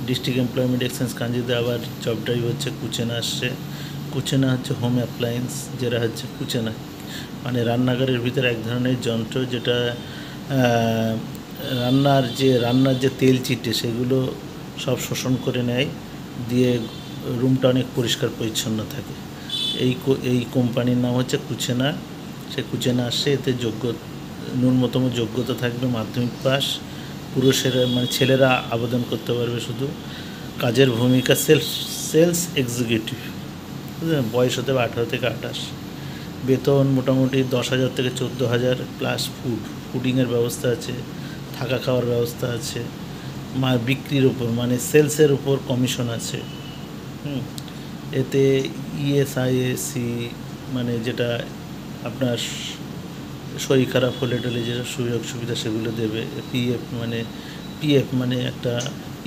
District employment exchange কাঞ্জিতে আবার job drive হচ্ছে। কুচেনা আসছে। কুচেনা হচ্ছে হোম অ্যাপ্লায়েন্স, যেটা হচ্ছে কুচেনা মানে রান্নাঘরের ভিতরে এক ধরনের যন্ত্র, যেটা রান্নার যে তেল চিটে সেগুলো সব শোষণ করে নেয়, দিয়ে রুমটা অনেক পরিষ্কার পরিচ্ছন্ন থাকে। এই কোম্পানির নাম হচ্ছে কুচেনা। সে কুচেনা আসছে। এতে ন্যূনতম যোগ্যতা থাকবে মাধ্যমিক পাস। পুরুষেরা মানে ছেলেরা আবেদন করতে পারবে শুধু। কাজের ভূমিকা সেলস এক্সিকিউটিভ, বুঝলেন? বয়স হতে হবে 18 থেকে 28। বেতন মোটামুটি 10,000 থেকে 14,000 প্লাস ফুডিংয়ের ব্যবস্থা আছে, থাকা খাওয়ার ব্যবস্থা আছে, বিক্রির উপর মানে সেলসের উপর কমিশন আছে। এতে ইএসআইএসি মানে যেটা আপনার শরীর খারাপ হলে টলে যেসব সুযোগ সুবিধা সেগুলো দেবে। পিএফ মানে একটা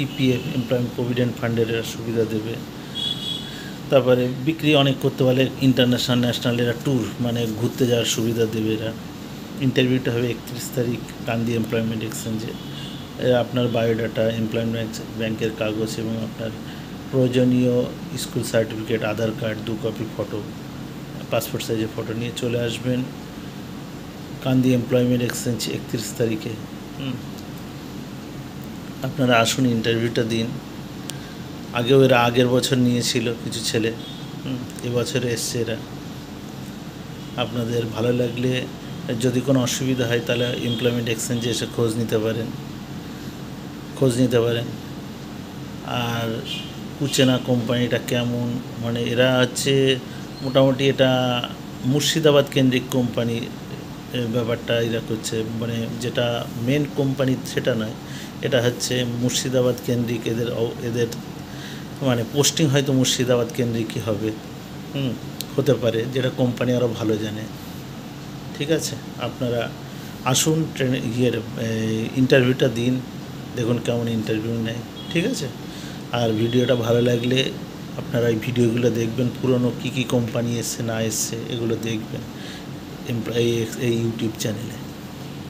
ইপিএফ এমপ্লয়মেন্ট প্রভিডেন্ট ফান্ডের সুবিধা দেবে। তারপরে বিক্রি অনেক করতে পারলে ইন্টারন্যাশনাল ন্যাশনাল এরা ট্যুর মানে ঘুরতে যাওয়ার সুবিধা দেবে এরা। ইন্টারভিউটা হবে 31 তারিখ কান্দি এমপ্লয়মেন্ট এক্সচেঞ্জে। আপনার বায়োডাটা, এমপ্লয়মেন্ট ব্যাংকের কাগজ এবং আপনার প্রয়োজনীয় স্কুল সার্টিফিকেট, আধার কার্ড, 2 কপি ফটো, পাসপোর্ট সাইজের ফটো নিয়ে চলে আসবেন কান্দি এমপ্লয়মেন্ট এক্সচেঞ্জ 31 তারিখে। আপনারা আসুন, ইন্টারভিউটা দিন। এরা আগের বছর নিয়েছিল কিছু ছেলে, এবছরে এসছে এরা। আপনাদের ভালো লাগলে, যদি কোনো অসুবিধা হয় তাহলে এমপ্লয়মেন্ট এক্সচেঞ্জে এসে খোঁজ নিতে পারেন। আর কুচেনা কোম্পানিটা কেমন, মানে এরা হচ্ছে মোটামুটি এটা মুর্শিদাবাদ কেন্দ্রিক কোম্পানি। ব্যাপারটা এরা করছে, মানে যেটা মেন কোম্পানি সেটা নয়, এটা হচ্ছে মুর্শিদাবাদ কেন্দ্রিক। এদের মানে পোস্টিং হয়তো মুর্শিদাবাদ কেন্দ্রিকই হবে, হতে পারে, যেটা কোম্পানি আরও ভালো জানে। ঠিক আছে, আপনারা আসুন, ইন্টারভিউটা দিন, দেখুন কেমন ইন্টারভিউ নেয়। ঠিক আছে, আর ভিডিওটা ভালো লাগলে আপনারা এই ভিডিওগুলো দেখবেন, পুরনো কী কোম্পানি এসছে না এসছে এগুলো দেখবেন এই ইউটিউব চ্যানেলে।